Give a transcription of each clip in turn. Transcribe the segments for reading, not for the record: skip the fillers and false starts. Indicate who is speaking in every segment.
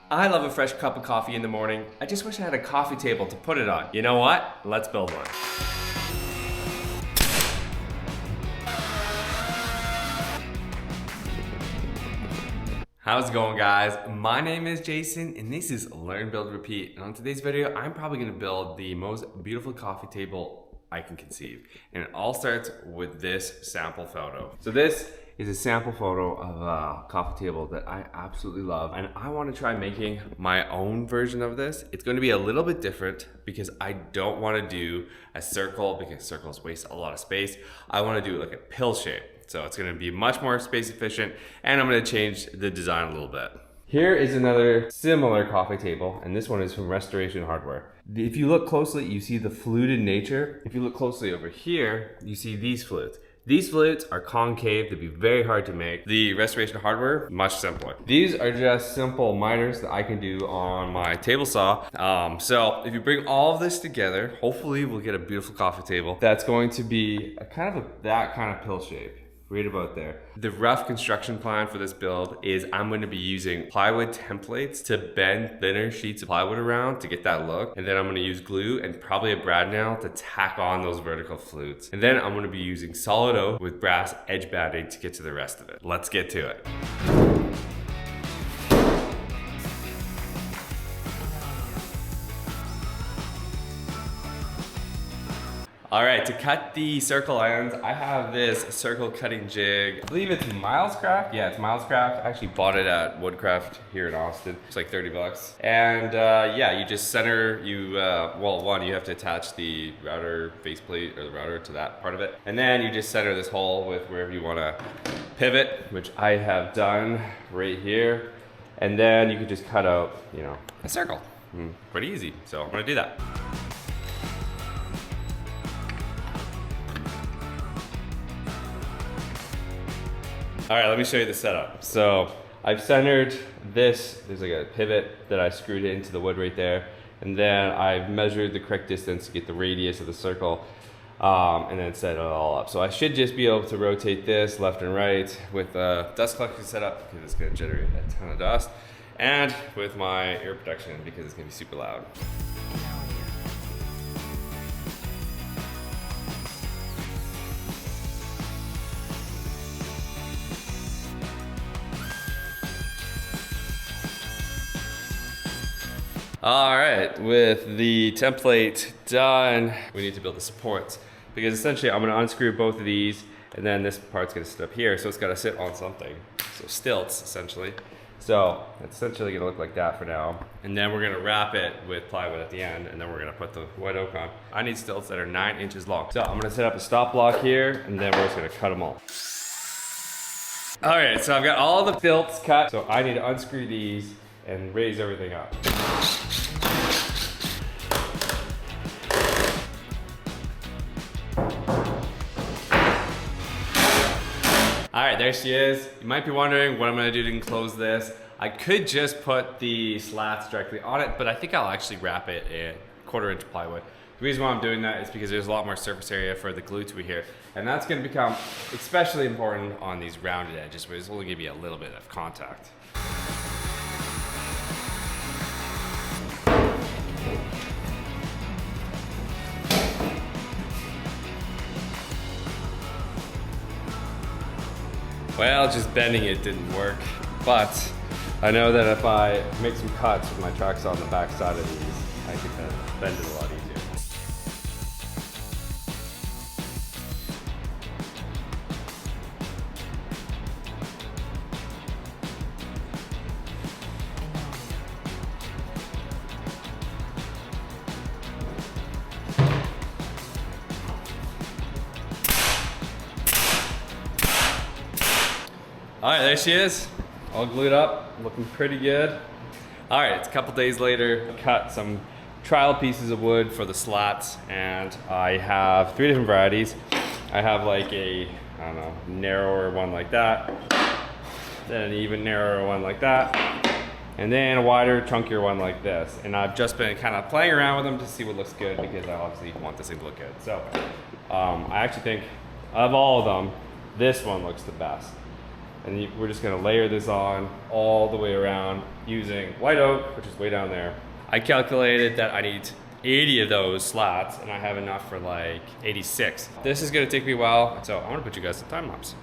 Speaker 1: I love a fresh cup of coffee in the morning. I just wish I had a coffee table to put it on. You know what? Let's build one. How's it going, guys? My name is Jason and this is Learn, Build, Repeat. And on today's video, I'm probably gonna build the most beautiful coffee table I can conceive. And it all starts with this sample photo. So this is a sample photo of a coffee table that I absolutely love. And I wanna try making my own version of this. It's gonna be a little bit different because I don't wanna do a circle because circles waste a lot of space. I wanna do like a pill shape. So it's gonna be much more space efficient and I'm gonna change the design a little bit. Here is another similar coffee table, and this one is from Restoration Hardware. If you look closely, you see the fluted nature. If you look closely over here, you see these flutes. These flutes are concave, they'd be very hard to make. The Restoration Hardware, much simpler. These are just simple miters that I can do on my table saw. So if you bring all of this together, hopefully we'll get a beautiful coffee table that's going to be that kind of pill shape. Right about there. The rough construction plan for this build is I'm going to be using plywood templates to bend thinner sheets of plywood around to get that look. And then I'm going to use glue and probably a brad nail to tack on those vertical flutes. And then I'm going to be using solid oak with brass edge banding to get to the rest of it. Let's get to it. All right, to cut the circle ends, I have this circle cutting jig. I believe it's Milescraft. Yeah, it's Milescraft. I actually bought it at Woodcraft here in Austin. It's like 30 bucks. And yeah, you just center, well, one, you have to attach the router faceplate or the router to that part of it. And then you just center this hole with wherever you wanna pivot, which I have done right here. And then you can just cut out, a circle. Pretty easy, so I'm gonna do that. All right, let me show you the setup. So I've centered this, there's like a pivot that I screwed into the wood right there. And then I've measured the correct distance to get the radius of the circle and then set it all up. So I should just be able to rotate this left and right with a dust collector set up because it's gonna generate a ton of dust. And with my air protection because it's gonna be super loud. All right, with the template done, we need to build the supports because essentially I'm gonna unscrew both of these and then this part's gonna sit up here, so it's gotta sit on something. So stilts, essentially. So it's essentially gonna look like that for now. And then we're gonna wrap it with plywood at the end and then we're gonna put the white oak on. I need stilts that are 9 inches long. So I'm gonna set up a stop block here and then we're just gonna cut them all. All right, so I've got all the stilts cut. So I need to unscrew these and raise everything up. All right, there she is. You might be wondering what I'm gonna do to enclose this. I could just put the slats directly on it, but I think I'll actually wrap it in 1/4 inch plywood. The reason why I'm doing that is because there's a lot more surface area for the glue to be here. And that's gonna become especially important on these rounded edges where it's only gonna be a little bit of contact. Well, just bending it didn't work, but I know that if I make some cuts with my track saw on the back side of these, I can bend it a lot easier. All right, there she is, all glued up, looking pretty good. All right, it's a couple days later, cut some trial pieces of wood for the slats, and I have 3 different varieties. I have like a, I don't know, narrower one like that, then an even narrower one like that, and then a wider, chunkier one like this. And I've just been kind of playing around with them to see what looks good because I obviously want this thing to look good. So I actually think of all of them, this one looks the best. And we're just gonna layer this on all the way around using white oak, which is way down there. I calculated that I need 80 of those slats, and I have enough for like 86. This is gonna take me a while, so I wanna put you guys in time lapse.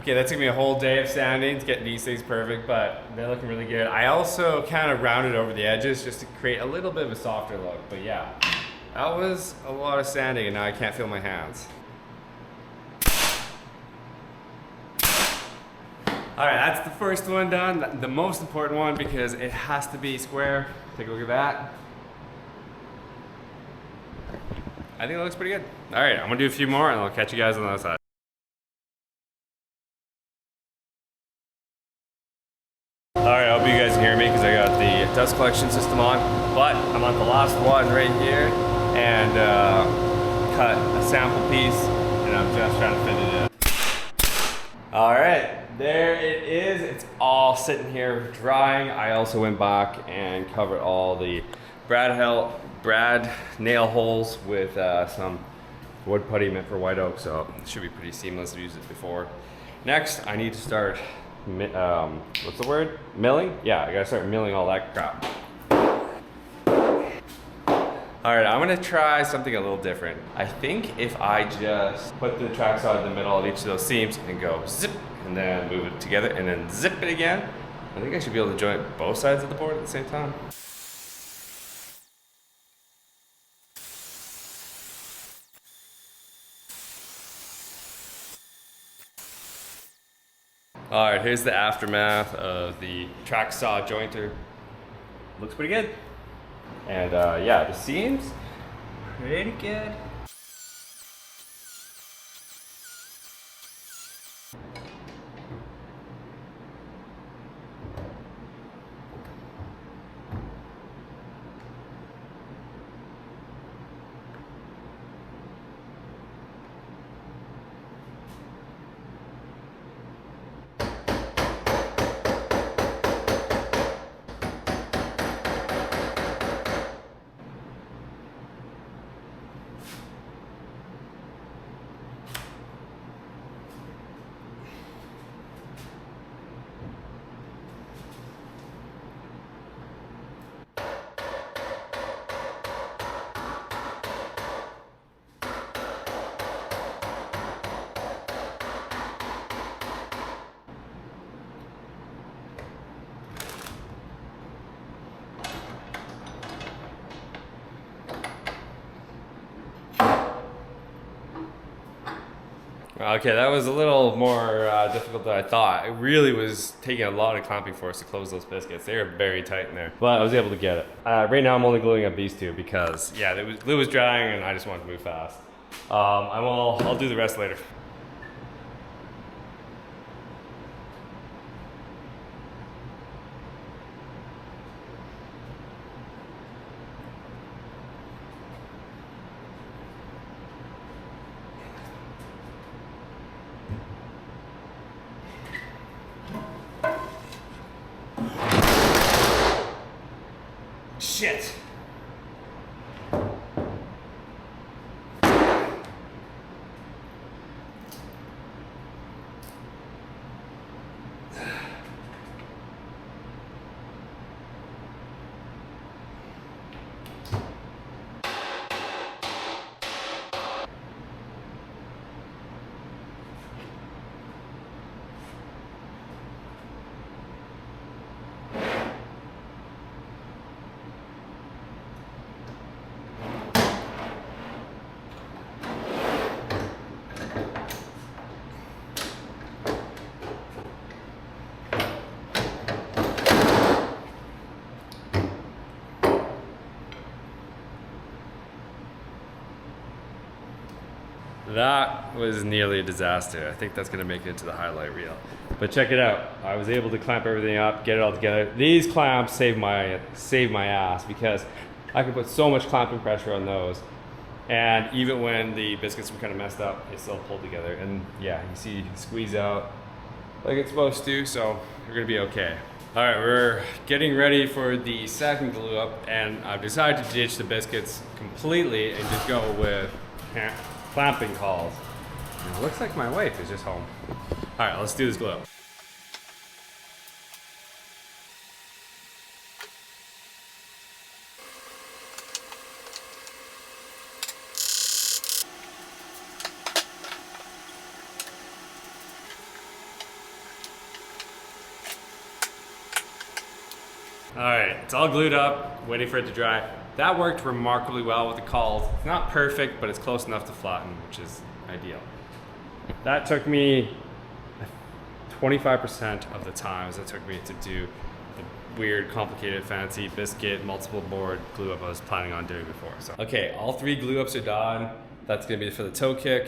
Speaker 1: Okay, that took me a whole day of sanding to get these things perfect, but they're looking really good. I also kind of rounded over the edges just to create a little bit of a softer look, but yeah, that was a lot of sanding and now I can't feel my hands. All right, that's the first one done, the most important one because it has to be square. Take a look at that. I think it looks pretty good. All right, I'm gonna do a few more and I'll catch you guys on the other side. Alright, I hope you guys can hear me because I got the dust collection system on, but I'm on the last one right here and cut a sample piece and I'm just trying to fit it in. Alright, there it is. It's all sitting here drying. I also went back and covered all the brad nail holes with some wood putty meant for white oak, so it should be pretty seamless. I've used it before. Next, I need to start what's the word? Milling? Yeah, I gotta start milling all that crap. All right, I'm gonna try something a little different. I think if I just put the track saw in the middle of each of those seams and go zip, and then move it together and then zip it again, I think I should be able to join both sides of the board at the same time. All right, here's the aftermath of the track saw jointer. Looks pretty good. And yeah, the seams, pretty good. Okay, that was a little more difficult than I thought. It really was taking a lot of clamping force to close those biscuits. They were very tight in there, but I was able to get it. Right now I'm only gluing up these two because, yeah, the glue was drying and I just wanted to move fast. I'll do the rest later. Shit. That was nearly a disaster. I think that's gonna make it into the highlight reel. But check it out. I was able to clamp everything up, get it all together. These clamps saved my ass because I could put so much clamping pressure on those. And even when the biscuits were kind of messed up, it still pulled together. And yeah, you see, squeeze out, like it's supposed to, so we're gonna be okay. All right, we're getting ready for the second glue up, and I've decided to ditch the biscuits completely and just go with clamping calls. And it looks like my wife is just home. All right, let's do this glue up. All right, it's all glued up, waiting for it to dry. That worked remarkably well with the calls. It's not perfect, but it's close enough to flatten, which is ideal. That took me 25% of the times it took me to do the weird, complicated, fancy biscuit, multiple board glue up I was planning on doing before. So, okay, all 3 glue ups are done. That's gonna be for the toe kick.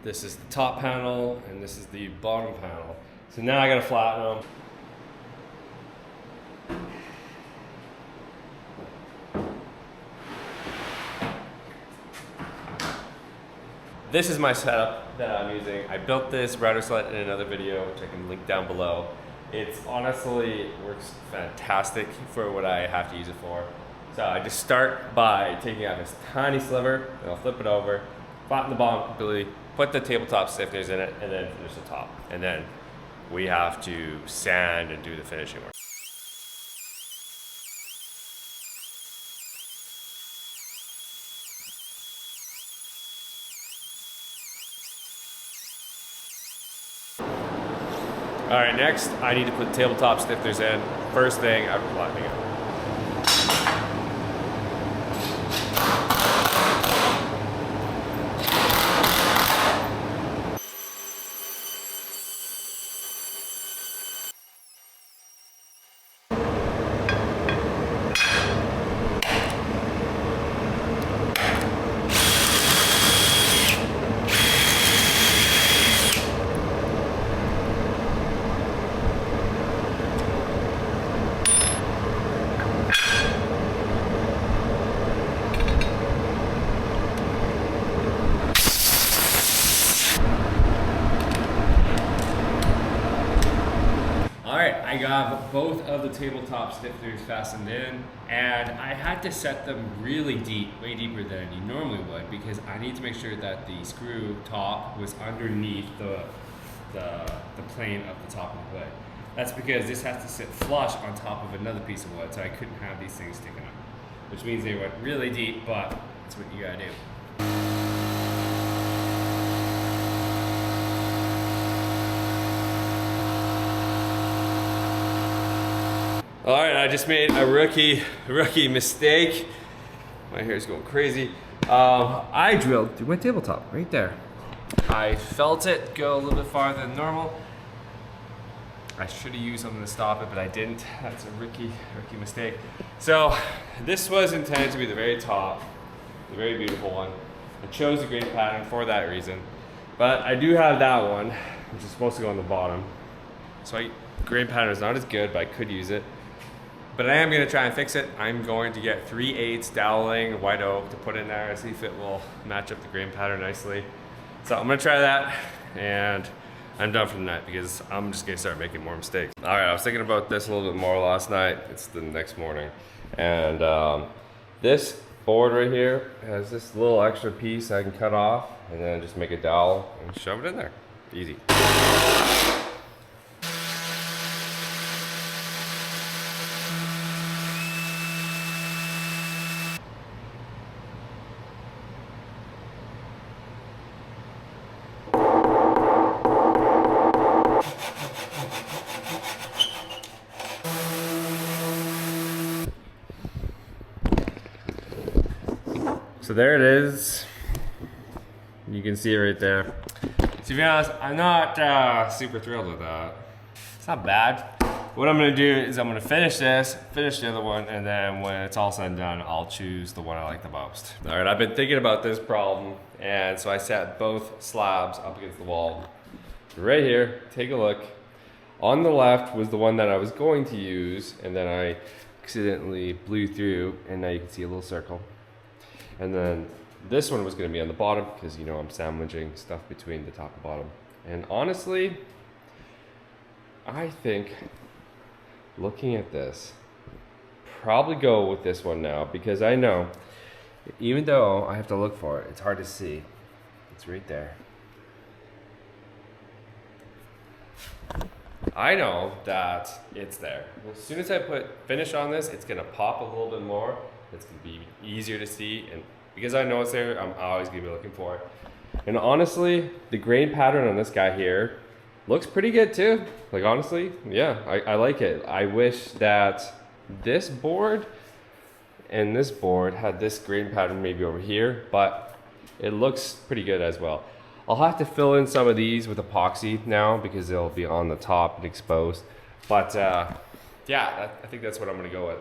Speaker 1: This is the top panel, and this is the bottom panel. So now I gotta flatten them. This is my setup that I'm using. I built this router sled in another video, which I can link down below. It's honestly works fantastic for what I have to use it for. So I just start by taking out this tiny sliver, and I'll flip it over, flatten the bottom completely, put the tabletop stiffeners in it, and then finish the top. And then we have to sand and do the finishing work. All right, next I need to put tabletop stiffeners in. First thing after flattening it. I got both of the tabletop stiffeners fastened in, and I had to set them really deep, way deeper than you normally would, because I need to make sure that the screw top was underneath the plane of the top of the wood. That's because this has to sit flush on top of another piece of wood, so I couldn't have these things sticking up, which means they went really deep, but that's what you gotta do. All right, I just made a rookie mistake. My hair's going crazy. I drilled through my tabletop right there. I felt it go a little bit farther than normal. I should have used something to stop it, but I didn't. That's a rookie mistake. So this was intended to be the very top, the very beautiful one. I chose the grain pattern for that reason, but I do have that one, which is supposed to go on the bottom. So grain pattern is not as good, but I could use it. But I am gonna try and fix it. I'm going to get 3/8 doweling white oak to put in there and see if it will match up the grain pattern nicely. So I'm gonna try that, and I'm done for the night because I'm just gonna start making more mistakes. All right, I was thinking about this a little bit more last night. It's the next morning. And this board right here has this little extra piece I can cut off and then just make a dowel and shove it in there. Easy. So there it is. You can see it right there. To be honest, I'm not super thrilled with that. It's not bad. What I'm gonna do is I'm gonna finish this, finish the other one, and then when it's all said and done, I'll choose the one I like the most. All right, I've been thinking about this problem, and so I set both slabs up against the wall. Right here, take a look. On the left was the one that I was going to use, and then I accidentally blew through, and now you can see a little circle. And then this one was gonna be on the bottom because, you know, I'm sandwiching stuff between the top and bottom. And honestly, I think, looking at this, probably go with this one now, because I know, even though I have to look for it, it's hard to see. It's right there. I know that it's there. As soon as I put finish on this, it's gonna pop a little bit more. It's gonna be easier to see, and because I know it's there, I'm always gonna be looking for it. And honestly, the grain pattern on this guy here looks pretty good too. Like honestly, yeah, I like it. I wish that this board and this board had this grain pattern maybe over here, but it looks pretty good as well. I'll have to fill in some of these with epoxy now because they'll be on the top and exposed. But yeah, I think that's what I'm gonna go with.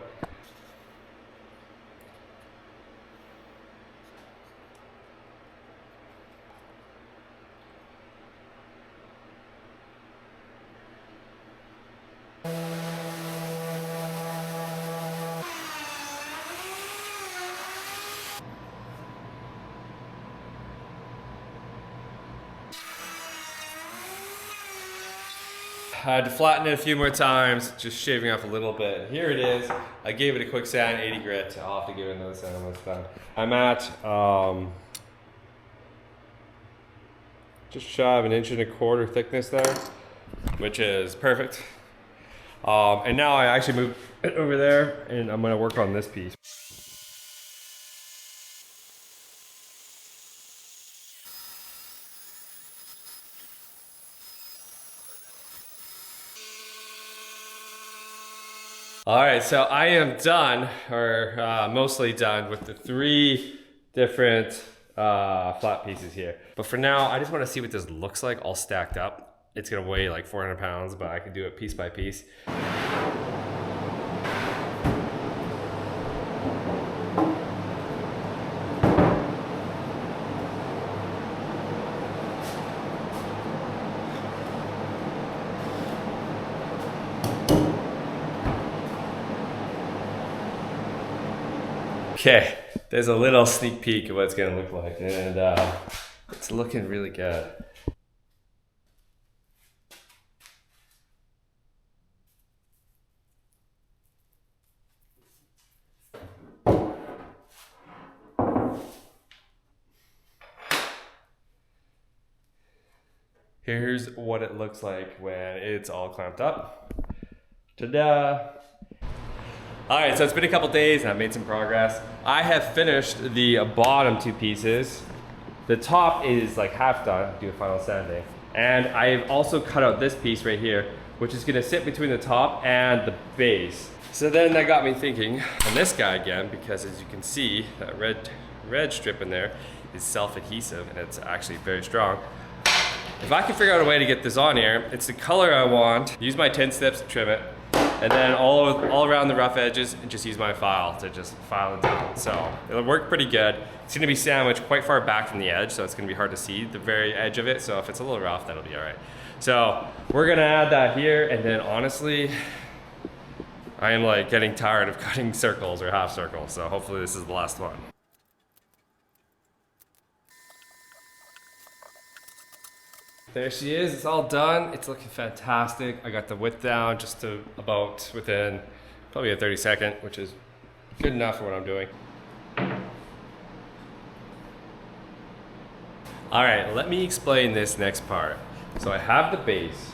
Speaker 1: I had to flatten it a few more times, just shaving off a little bit. Here it is. I gave it a quick sand, 80 grit. I'll have to give it another sand when it's done. I'm at just shy of 1.25 inches thickness there, which is perfect. And now I actually moved it over there, and I'm gonna work on this piece. All right, so I am done, or mostly done with the 3 different flat pieces here. But for now, I just want to see what this looks like all stacked up. It's gonna weigh like 400 pounds, but I can do it piece by piece. Okay, there's a little sneak peek of what it's gonna look like, and it's looking really good. Here's what it looks like when it's all clamped up. Ta-da! All right, so it's been a couple days and I've made some progress. I have finished the bottom 2 pieces. The top is like half done, do a final sanding. And I've also cut out this piece right here, which is gonna sit between the top and the base. So then that got me thinking on this guy again, because as you can see, that red strip in there is self-adhesive and it's actually very strong. If I can figure out a way to get this on here, it's the color I want, use my 10 snips to trim it, and then all around the rough edges, just use my file to just file it down. So it'll work pretty good. It's gonna be sandwiched quite far back from the edge, so it's gonna be hard to see the very edge of it. So if it's a little rough, that'll be all right. So we're gonna add that here, and then honestly, I am like getting tired of cutting circles or half circles. So hopefully this is the last one. There she is, it's all done. It's looking fantastic. I got the width down just to about within probably a 30-second, which is good enough for what I'm doing. All right, let me explain this next part. So I have the base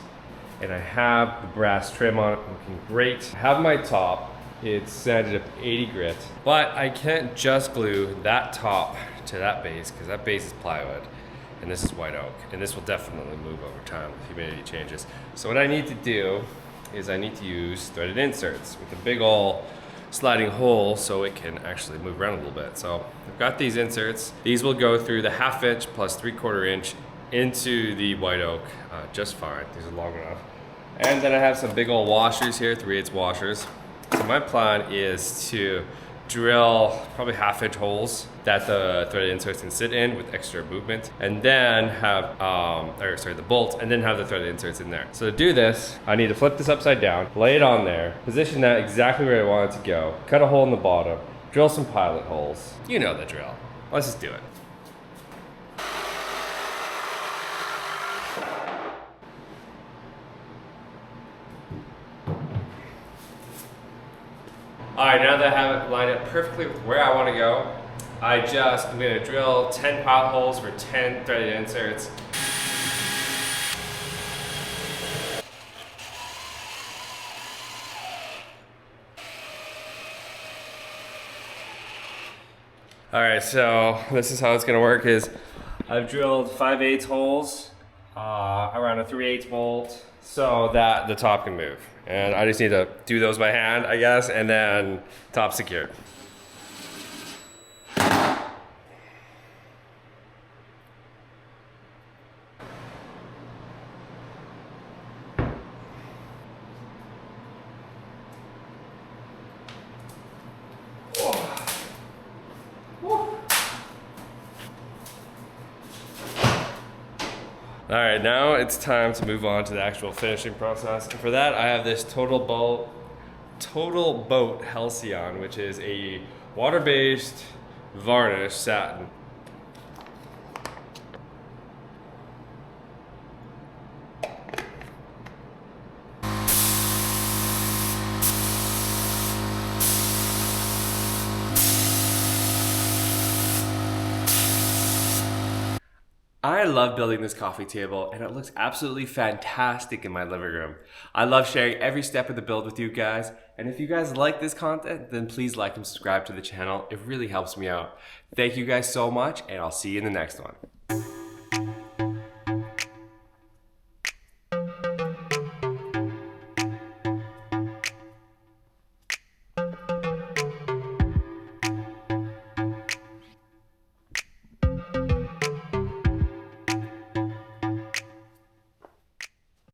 Speaker 1: and I have the brass trim on it, looking great. I have my top, it's sanded up 80 grit, but I can't just glue that top to that base because that base is plywood. And this is white oak, and this will definitely move over time with humidity changes. So what I need to do is I need to use threaded inserts with a big ol' sliding hole so it can actually move around a little bit. So I've got these inserts. These will go through the 1/2 inch plus 3/4 inch into the white oak just fine. These are long enough. And then I have some big ol' washers here, 3/8 washers. So my plan is to drill probably 1/2 inch holes that the threaded inserts can sit in with extra movement, and then have, the bolt, and then have the threaded inserts in there. So to do this, I need to flip this upside down, lay it on there, position that exactly where I want it to go, cut a hole in the bottom, drill some pilot holes. You know the drill. Let's just do it. All right, now that I have it lined up perfectly with where I want to go, I'm gonna drill 10 pilot holes for 10 threaded inserts. All right, so this is how it's gonna work is I've drilled 5/8 holes around a 3/8 bolt so that the top can move. And I just need to do those by hand, I guess, and then top secured. All right, now it's time to move on to the actual finishing process. And for that, I have this Total Boat Halcyon, which is a water-based varnish satin. I love building this coffee table and it looks absolutely fantastic in my living room. I love sharing every step of the build with you guys, and if you guys like this content, then please like and subscribe to the channel. It really helps me out. Thank you guys so much, and I'll see you in the next one.